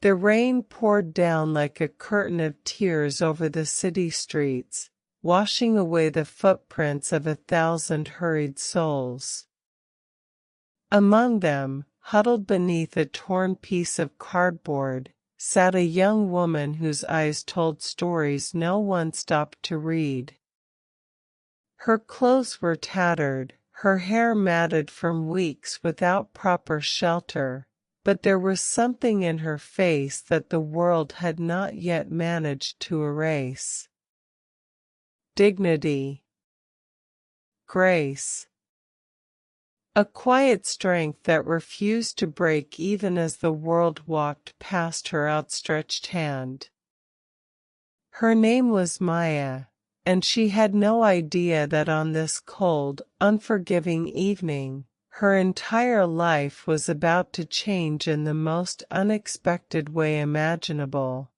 The rain poured down like a curtain of tears over the city streets, washing away the footprints of 1,000 hurried souls. Among them, huddled beneath a torn piece of cardboard, sat a young woman whose eyes told stories no one stopped to read. Her clothes were tattered, her hair matted from weeks without proper shelter, but there was something in her face that the world had not yet managed to erase. Dignity. Grace. A quiet strength that refused to break even as the world walked past her outstretched hand. Her name was Maya, and she had no idea that on this cold, unforgiving evening, her entire life was about to change in the most unexpected way imaginable.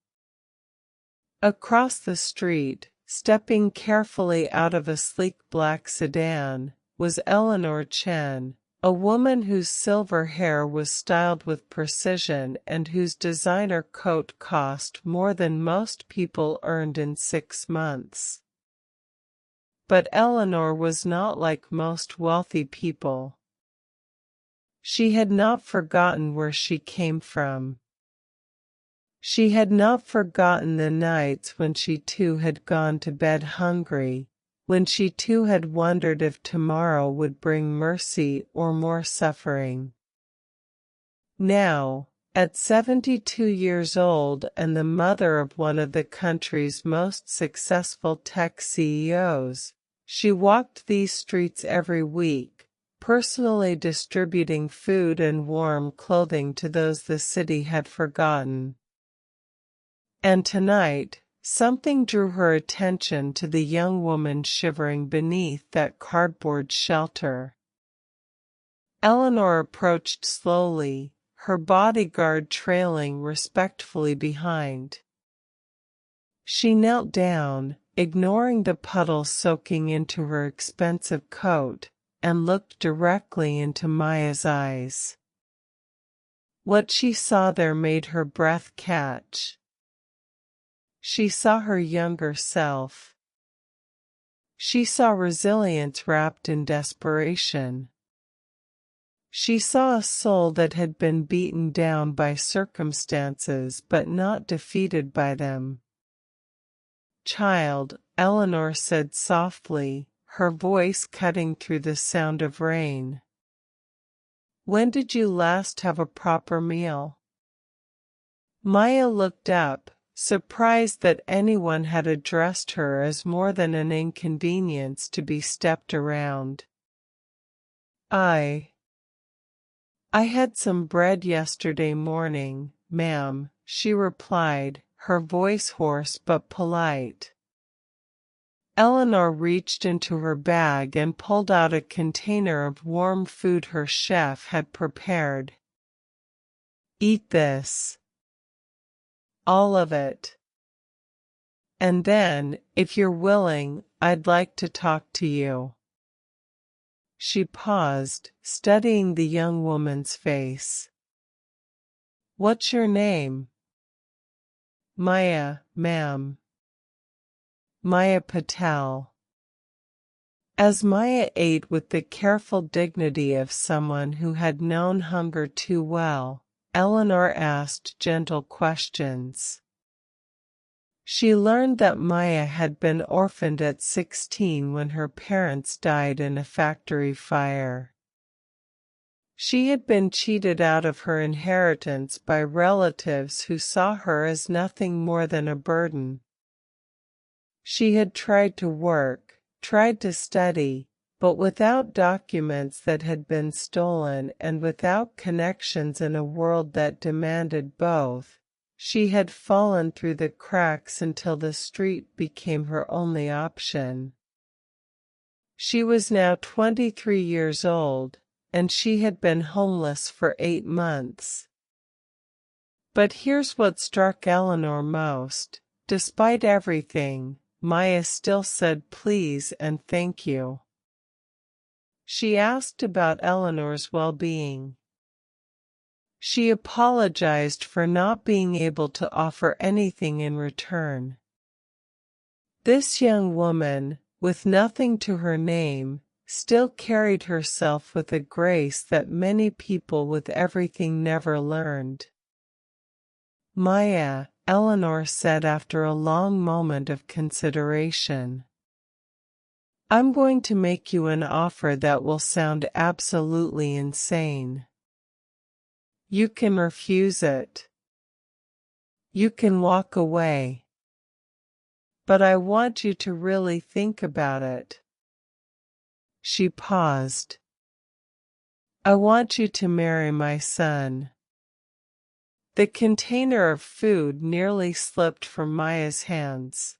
Across the street, stepping carefully out of a sleek black sedan, was Eleanor Chen, a woman whose silver hair was styled with precision and whose designer coat cost more than most people earned in 6 months. But Eleanor was not like most wealthy people. She had not forgotten where she came from. She had not forgotten the nights when she too had gone to bed hungry, when she too had wondered if tomorrow would bring mercy or more suffering. Now, at 72 years old and the mother of one of the country's most successful tech CEOs, she walked these streets every week, personally distributing food and warm clothing to those the city had forgotten. And tonight, something drew her attention to the young woman shivering beneath that cardboard shelter. Eleanor approached slowly, her bodyguard trailing respectfully behind. She knelt down, ignoring the puddles soaking into her expensive coat, and looked directly into Maya's eyes. What she saw there made her breath catch. She saw her younger self. She saw resilience wrapped in desperation. She saw a soul that had been beaten down by circumstances but not defeated by them. "Child," Eleanor said softly, her voice cutting through the sound of rain. "When did you last have a proper meal?" Maya looked up, surprised that anyone had addressed her as more than an inconvenience to be stepped around. I had some bread yesterday morning, ma'am," she replied, her voice hoarse but polite. Eleanor reached into her bag and pulled out a container of warm food her chef had prepared. "Eat this. All of it. And then, if you're willing, I'd like to talk to you." She paused, studying the young woman's face. "What's your name?" "Maya, ma'am. Maya Patel." As Maya ate with the careful dignity of someone who had known hunger too well, Eleanor asked gentle questions. She learned that Maya had been orphaned at 16 when her parents died in a factory fire. She had been cheated out of her inheritance by relatives who saw her as nothing more than a burden. She had tried to work, tried to study, but without documents that had been stolen and without connections in a world that demanded both, she had fallen through the cracks until the street became her only option. She was now 23 years old, and she had been homeless for 8 months. But here's what struck Eleanor most. Despite everything, Maya still said please and thank you. She asked about Eleanor's well-being. She apologized for not being able to offer anything in return. This young woman, with nothing to her name, still carried herself with a grace that many people with everything never learned. "Maya," Eleanor said after a long moment of consideration. "I'm going to make you an offer that will sound absolutely insane. You can refuse it. You can walk away. But I want you to really think about it." She paused. "I want you to marry my son." The container of food nearly slipped from Maya's hands.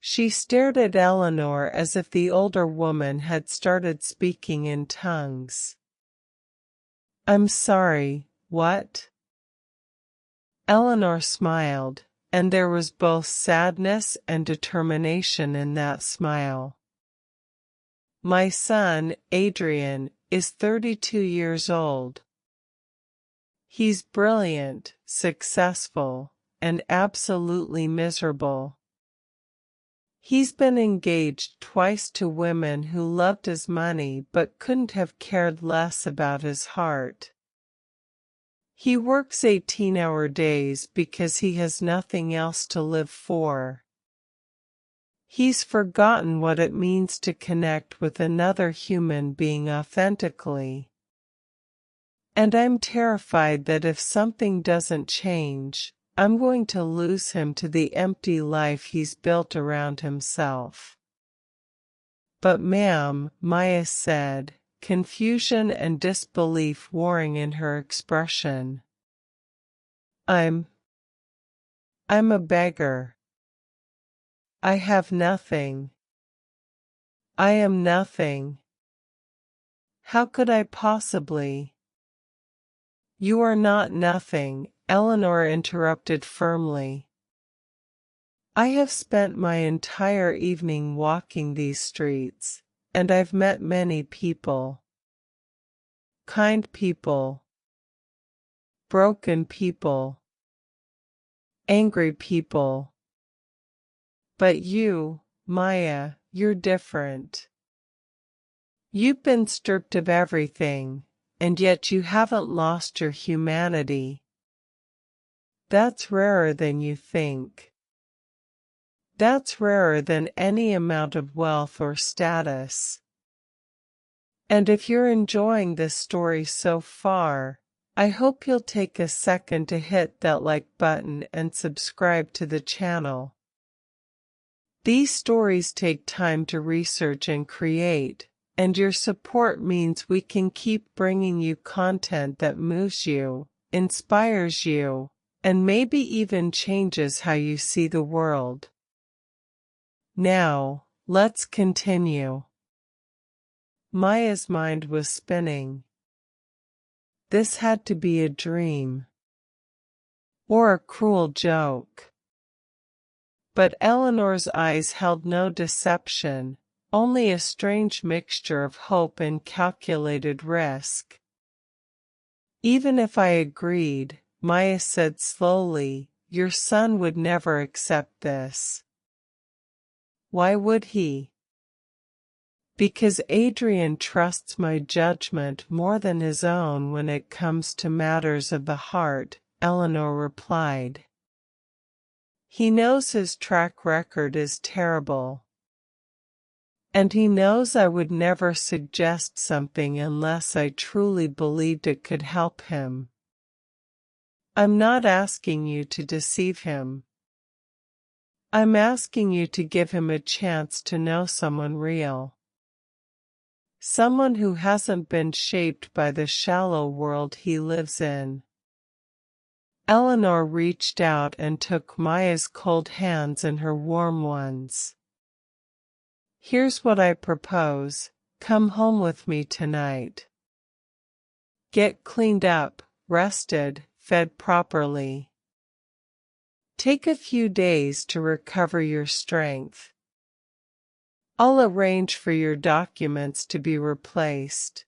She stared at Eleanor as if the older woman had started speaking in tongues. "I'm sorry, what?" Eleanor smiled, and there was both sadness and determination in that smile. "My son, Adrian, is 32 years old. He's brilliant, successful, and absolutely miserable. He's been engaged twice to women who loved his money but couldn't have cared less about his heart. He works 18-hour days because he has nothing else to live for. He's forgotten what it means to connect with another human being authentically. And I'm terrified that if something doesn't change, I'm going to lose him to the empty life he's built around himself." "But ma'am," Maya said, confusion and disbelief warring in her expression. I'm a beggar. I have nothing. I am nothing. How could I possibly—" "You are not nothing," Eleanor interrupted firmly. "I have spent my entire evening walking these streets, and I've met many people. Kind people. Broken people. Angry people. But you, Maya, you're different. You've been stripped of everything, and yet you haven't lost your humanity. That's rarer than you think. That's rarer than any amount of wealth or status. And if you're enjoying this story so far, I hope you'll take a second to hit that like button and subscribe to the channel. These stories take time to research and create, and your support means we can keep bringing you content that moves you, inspires you, and maybe even changes how you see the world. Now, let's continue. Maya's mind was spinning. This had to be a dream. Or a cruel joke. But Eleanor's eyes held no deception, only a strange mixture of hope and calculated risk. "Even if I agreed," Maya said slowly, "your son would never accept this." "Why would he?" "Because Adrian trusts my judgment more than his own when it comes to matters of the heart," Eleanor replied. "He knows his track record is terrible. And he knows I would never suggest something unless I truly believed it could help him. I'm not asking you to deceive him. I'm asking you to give him a chance to know someone real. Someone who hasn't been shaped by the shallow world he lives in." Eleanor reached out and took Maya's cold hands in her warm ones. "Here's what I propose. Come home with me tonight. Get cleaned up, rested, fed properly. Take a few days to recover your strength. I'll arrange for your documents to be replaced.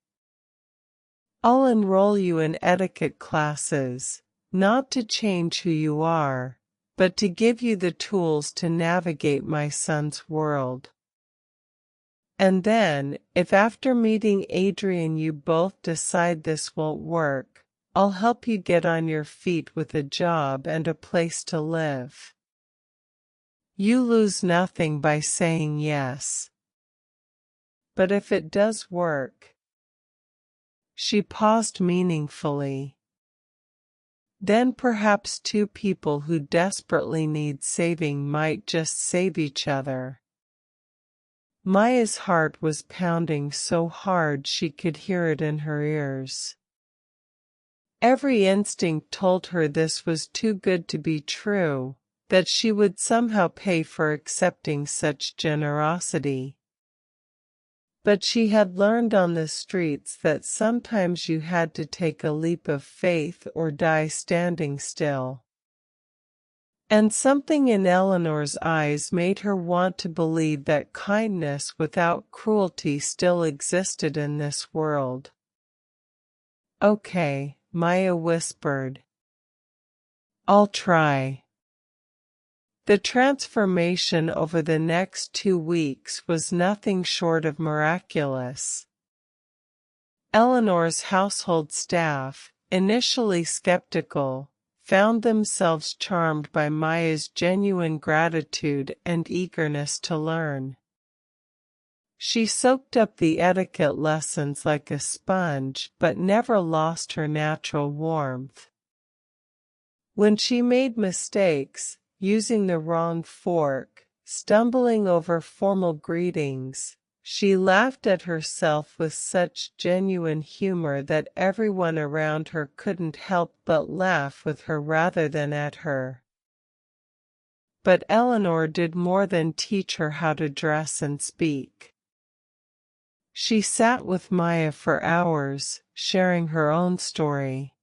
I'll enroll you in etiquette classes, not to change who you are, but to give you the tools to navigate my son's world. And then, if after meeting Adrian you both decide this won't work, I'll help you get on your feet with a job and a place to live. You lose nothing by saying yes. But if it does work. She paused meaningfully. Then perhaps two people who desperately need saving might just save each other. Maya's heart was pounding so hard she could hear it in her ears. Every instinct told her this was too good to be true, that she would somehow pay for accepting such generosity. But she had learned on the streets that sometimes you had to take a leap of faith or die standing still. And something in Eleanor's eyes made her want to believe that kindness without cruelty still existed in this world. "Okay," Maya whispered. "I'll try." The transformation over the next 2 weeks was nothing short of miraculous. Eleanor's household staff, initially skeptical, found themselves charmed by Maya's genuine gratitude and eagerness to learn. She soaked up the etiquette lessons like a sponge but never lost her natural warmth. When she made mistakes, using the wrong fork, stumbling over formal greetings, she laughed at herself with such genuine humor that everyone around her couldn't help but laugh with her rather than at her. But Eleanor did more than teach her how to dress and speak. She sat with Maya for hours, sharing her own story.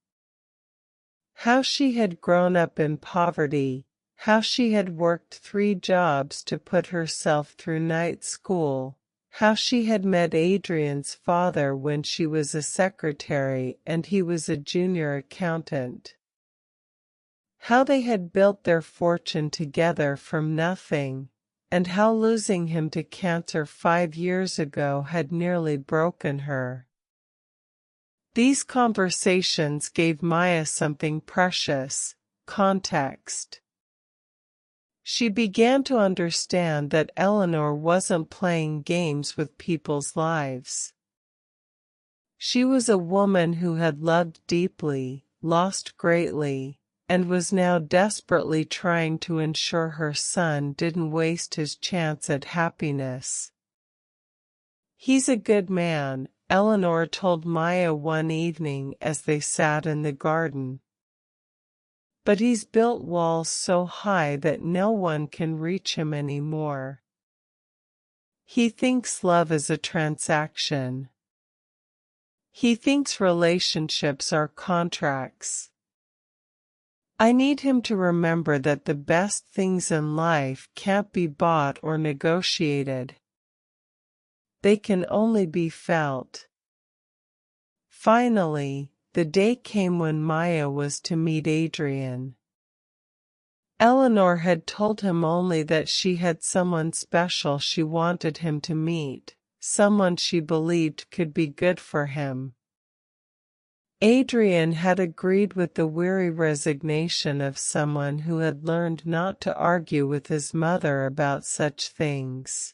How she had grown up in poverty, how she had worked 3 jobs to put herself through night school, how she had met Adrian's father when she was a secretary and he was a junior accountant. How they had built their fortune together from nothing, and how losing him to cancer 5 years ago had nearly broken her. These conversations gave Maya something precious: context. She began to understand that Eleanor wasn't playing games with people's lives. She was a woman who had loved deeply, lost greatly, and was now desperately trying to ensure her son didn't waste his chance at happiness. "He's a good man," Eleanor told Maya one evening as they sat in the garden. "But he's built walls so high that no one can reach him anymore. He thinks love is a transaction. He thinks relationships are contracts. I need him to remember that the best things in life can't be bought or negotiated. They can only be felt." Finally, the day came when Maya was to meet Adrian. Eleanor had told him only that she had someone special she wanted him to meet, someone she believed could be good for him. Adrian had agreed with the weary resignation of someone who had learned not to argue with his mother about such things.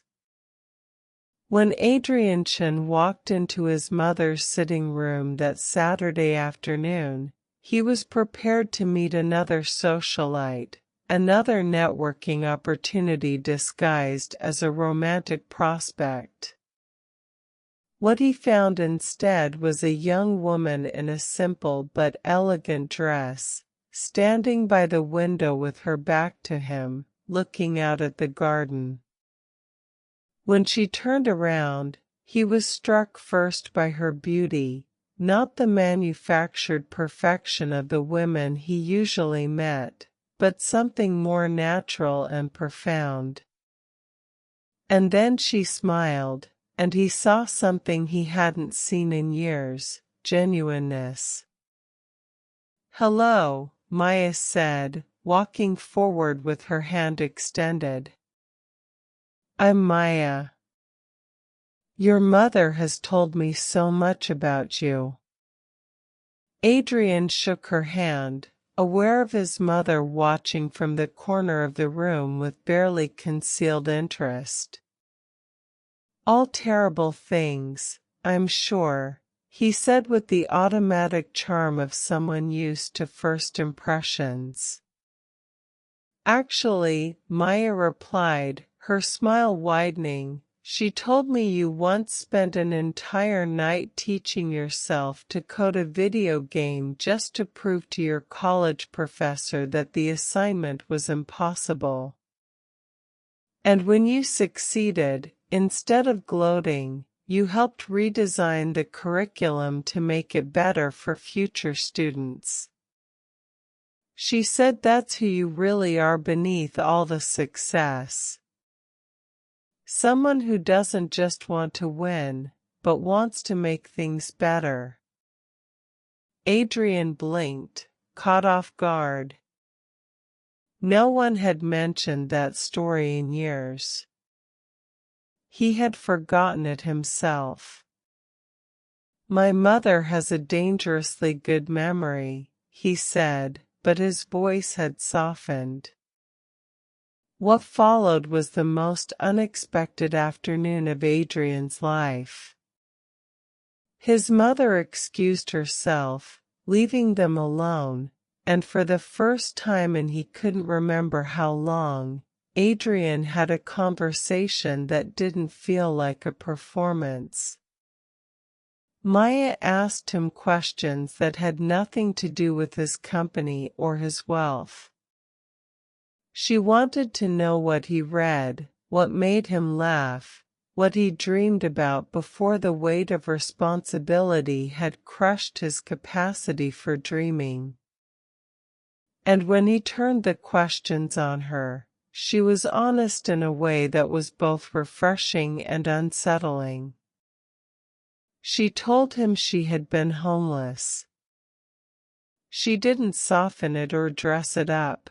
When Adrian Chen walked into his mother's sitting room that Saturday afternoon, he was prepared to meet another socialite, another networking opportunity disguised as a romantic prospect. What he found instead was a young woman in a simple but elegant dress, standing by the window with her back to him, looking out at the garden. When she turned around, he was struck first by her beauty, not the manufactured perfection of the women he usually met, but something more natural and profound. And then she smiled, and he saw something he hadn't seen in years: genuineness. "Hello," Maya said, walking forward with her hand extended. "I'm Maya. Your mother has told me so much about you." Adrian shook her hand, aware of his mother watching from the corner of the room with barely concealed interest. "All terrible things, I'm sure," he said with the automatic charm of someone used to first impressions. "Actually," Maya replied, her smile widening, "she told me you once spent an entire night teaching yourself to code a video game just to prove to your college professor that the assignment was impossible. And when you succeeded, instead of gloating, you helped redesign the curriculum to make it better for future students. She said that's who you really are beneath all the success. Someone who doesn't just want to win, but wants to make things better." Adrian blinked, caught off guard. No one had mentioned that story in years. He had forgotten it himself. "My mother has a dangerously good memory," he said, but his voice had softened. What followed was the most unexpected afternoon of Adrian's life. His mother excused herself, leaving them alone, and for the first time in he couldn't remember how long, Adrian had a conversation that didn't feel like a performance. Maya asked him questions that had nothing to do with his company or his wealth. She wanted to know what he read, what made him laugh, what he dreamed about before the weight of responsibility had crushed his capacity for dreaming. And when he turned the questions on her, she was honest in a way that was both refreshing and unsettling. She told him she had been homeless. She didn't soften it or dress it up.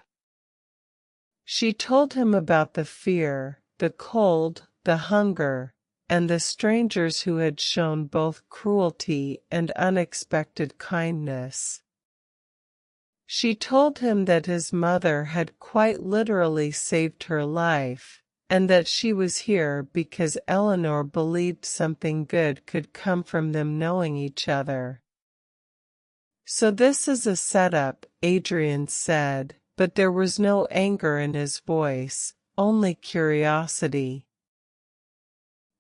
She told him about the fear, the cold, the hunger, and the strangers who had shown both cruelty and unexpected kindness. She told him that his mother had quite literally saved her life, and that she was here because Eleanor believed something good could come from them knowing each other. "So this is a setup," Adrian said, but there was no anger in his voice, only curiosity.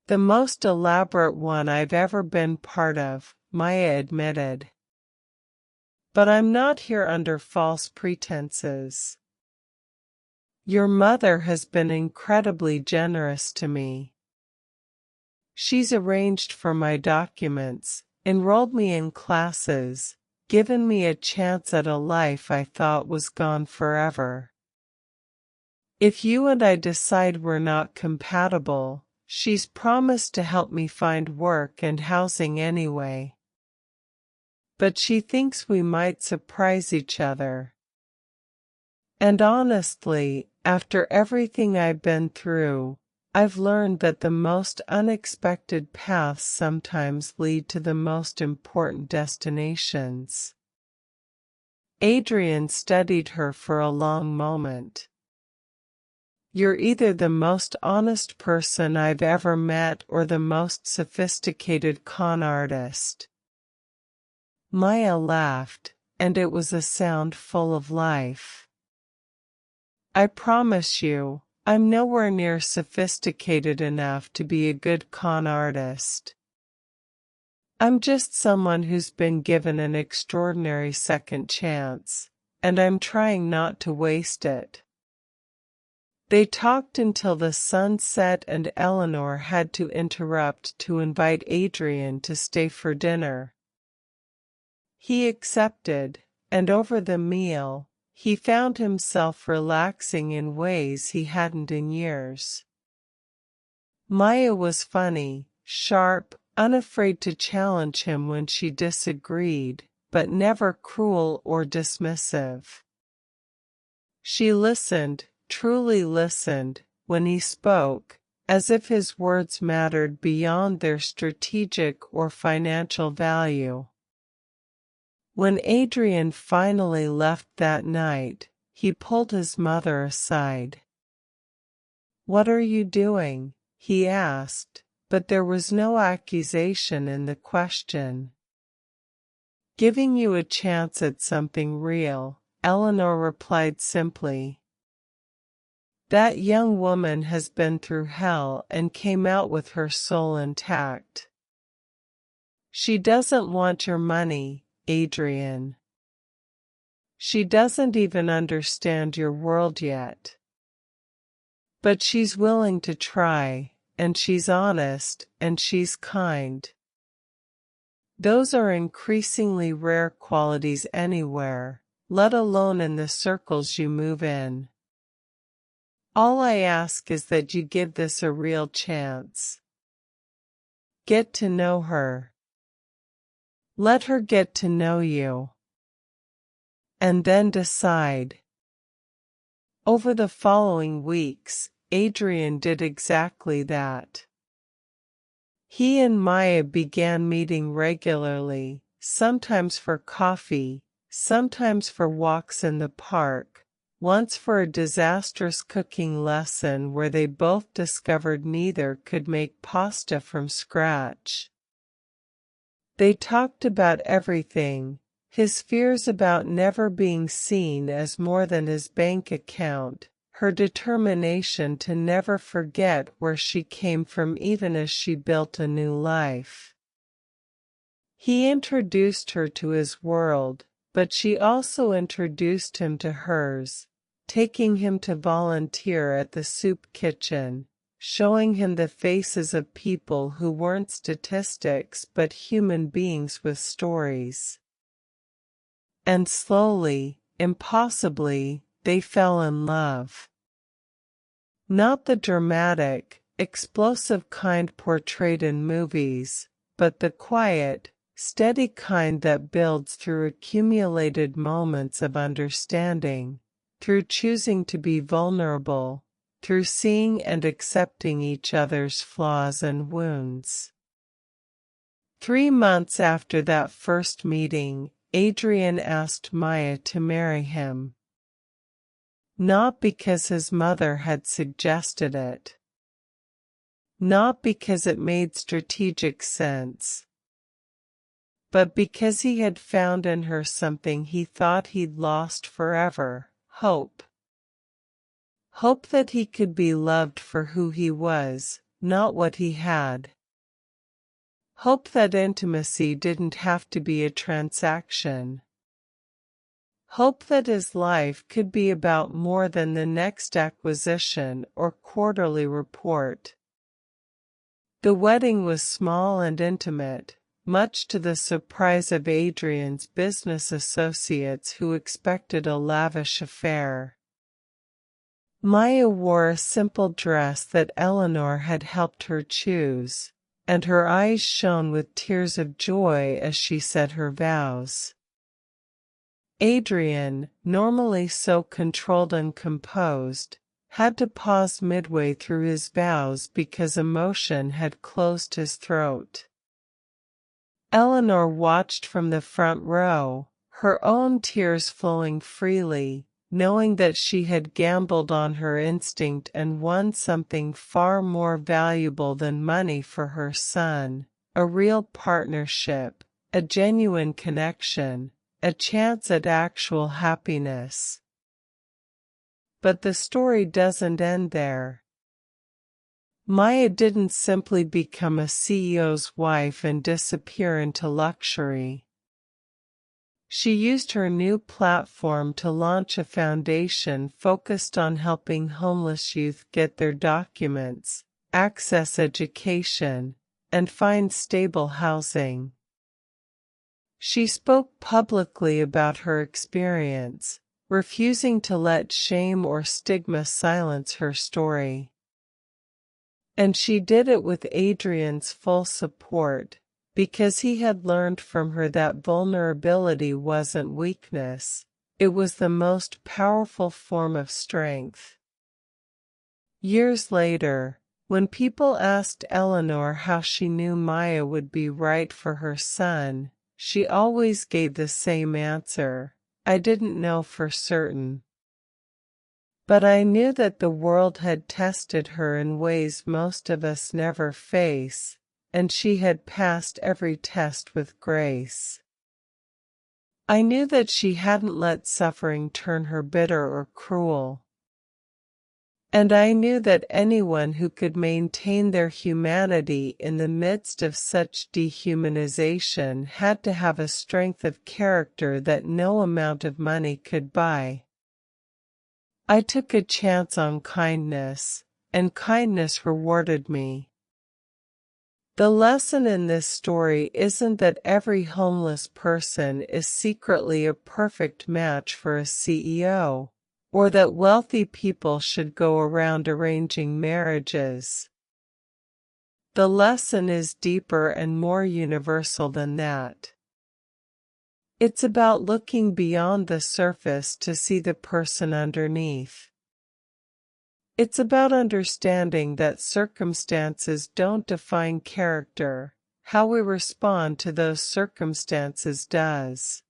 "The most elaborate one I've ever been part of," Maya admitted. "But I'm not here under false pretenses. Your mother has been incredibly generous to me. She's arranged for my documents, enrolled me in classes, given me a chance at a life I thought was gone forever. If you and I decide we're not compatible, she's promised to help me find work and housing anyway. But she thinks we might surprise each other. And honestly, after everything I've been through, I've learned that the most unexpected paths sometimes lead to the most important destinations." Adrian studied her for a long moment. "You're either the most honest person I've ever met or the most sophisticated con artist." Maya laughed, and it was a sound full of life. "I promise you, I'm nowhere near sophisticated enough to be a good con artist. I'm just someone who's been given an extraordinary second chance, and I'm trying not to waste it." They talked until the sun set and Eleanor had to interrupt to invite Adrian to stay for dinner. He accepted, and over the meal, he found himself relaxing in ways he hadn't in years. Maya was funny, sharp, unafraid to challenge him when she disagreed, but never cruel or dismissive. She listened, truly listened, when he spoke, as if his words mattered beyond their strategic or financial value. When Adrian finally left that night, he pulled his mother aside. "What are you doing?" he asked, but there was no accusation in the question. "Giving you a chance at something real," Eleanor replied simply. "That young woman has been through hell and came out with her soul intact. She doesn't want your money, Adrian. She doesn't even understand your world yet. But she's willing to try, and she's honest, and she's kind. Those are increasingly rare qualities anywhere, let alone in the circles you move in. All I ask is that you give this a real chance. Get to know her. Let her get to know you. And then decide." Over the following weeks, Adrian did exactly that. He and Maya began meeting regularly, sometimes for coffee, sometimes for walks in the park, once for a disastrous cooking lesson where they both discovered neither could make pasta from scratch. They talked about everything, his fears about never being seen as more than his bank account, her determination to never forget where she came from even as she built a new life. He introduced her to his world, but she also introduced him to hers, taking him to volunteer at the soup kitchen, showing him the faces of people who weren't statistics but human beings with stories. And slowly, impossibly, they fell in love. Not the dramatic, explosive kind portrayed in movies, but the quiet, steady kind that builds through accumulated moments of understanding, through choosing to be vulnerable, through seeing and accepting each other's flaws and wounds. 3 months after that first meeting, Adrian asked Maya to marry him. Not because his mother had suggested it. Not because it made strategic sense. But because he had found in her something he thought he'd lost forever, hope. Hope that he could be loved for who he was, not what he had. Hope that intimacy didn't have to be a transaction. Hope that his life could be about more than the next acquisition or quarterly report. The wedding was small and intimate, much to the surprise of Adrian's business associates who expected a lavish affair. Maya wore a simple dress that Eleanor had helped her choose, and her eyes shone with tears of joy as she said her vows. Adrian, normally so controlled and composed, had to pause midway through his vows because emotion had closed his throat. Eleanor watched from the front row, her own tears flowing freely, knowing that she had gambled on her instinct and won something far more valuable than money for her son, a real partnership, a genuine connection, a chance at actual happiness. But the story doesn't end there. Maya didn't simply become a CEO's wife and disappear into luxury. She used her new platform to launch a foundation focused on helping homeless youth get their documents, access education, and find stable housing. She spoke publicly about her experience, refusing to let shame or stigma silence her story. And she did it with Adrian's full support, because he had learned from her that vulnerability wasn't weakness, it was the most powerful form of strength. Years later, when people asked Eleanor how she knew Maya would be right for her son, she always gave the same answer: I didn't know for certain. But I knew that the world had tested her in ways most of us never face, and she had passed every test with grace. I knew that she hadn't let suffering turn her bitter or cruel. And I knew that anyone who could maintain their humanity in the midst of such dehumanization had to have a strength of character that no amount of money could buy. I took a chance on kindness, and kindness rewarded me. The lesson in this story isn't that every homeless person is secretly a perfect match for a CEO, or that wealthy people should go around arranging marriages. The lesson is deeper and more universal than that. It's about looking beyond the surface to see the person underneath. It's about understanding that circumstances don't define character, how we respond to those circumstances does.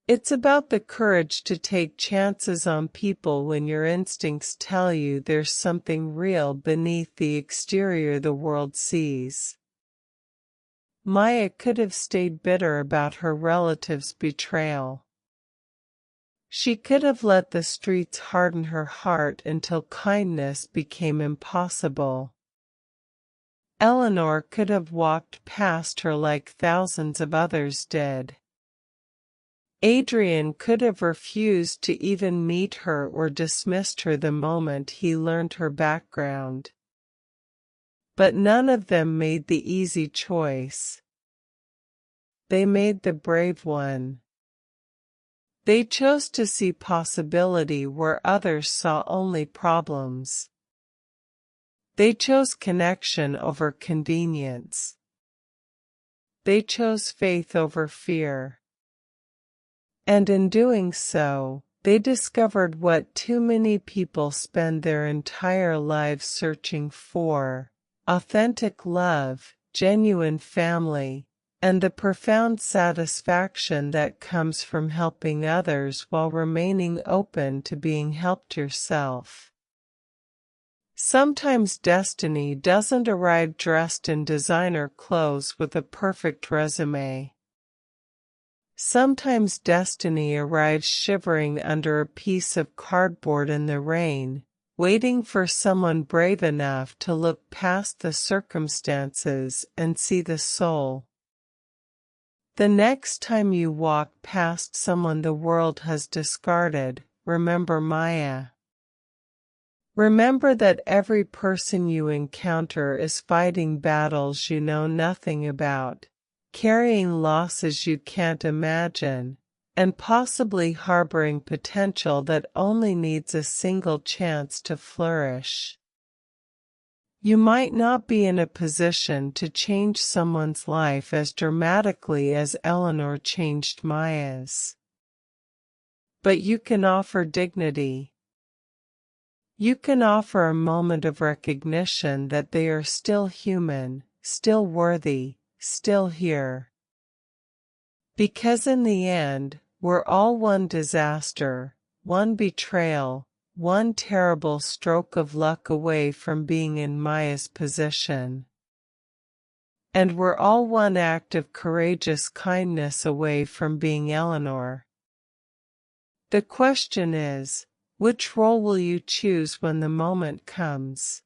It's about the courage to take chances on people when your instincts tell you there's something real beneath the exterior the world sees. Maya could have stayed bitter about her relative's betrayal. She could have let the streets harden her heart until kindness became impossible. Eleanor could have walked past her like thousands of others did. Adrian could have refused to even meet her or dismissed her the moment he learned her background. But none of them made the easy choice. They made the brave one. They chose to see possibility where others saw only problems. They chose connection over convenience. They chose faith over fear. And in doing so, they discovered what too many people spend their entire lives searching for: authentic love, genuine family, and the profound satisfaction that comes from helping others while remaining open to being helped yourself. Sometimes destiny doesn't arrive dressed in designer clothes with a perfect resume. Sometimes destiny arrives shivering under a piece of cardboard in the rain, waiting for someone brave enough to look past the circumstances and see the soul. The next time you walk past someone the world has discarded, remember Maya. Remember that every person you encounter is fighting battles you know nothing about, carrying losses you can't imagine, and possibly harboring potential that only needs a single chance to flourish. You might not be in a position to change someone's life as dramatically as Eleanor changed Maya's. But you can offer dignity. You can offer a moment of recognition that they are still human, still worthy, still here. Because in the end, we're all one disaster, one betrayal, one terrible stroke of luck away from being in Maya's position. And we're all one act of courageous kindness away from being Eleanor. The question is, which role will you choose when the moment comes?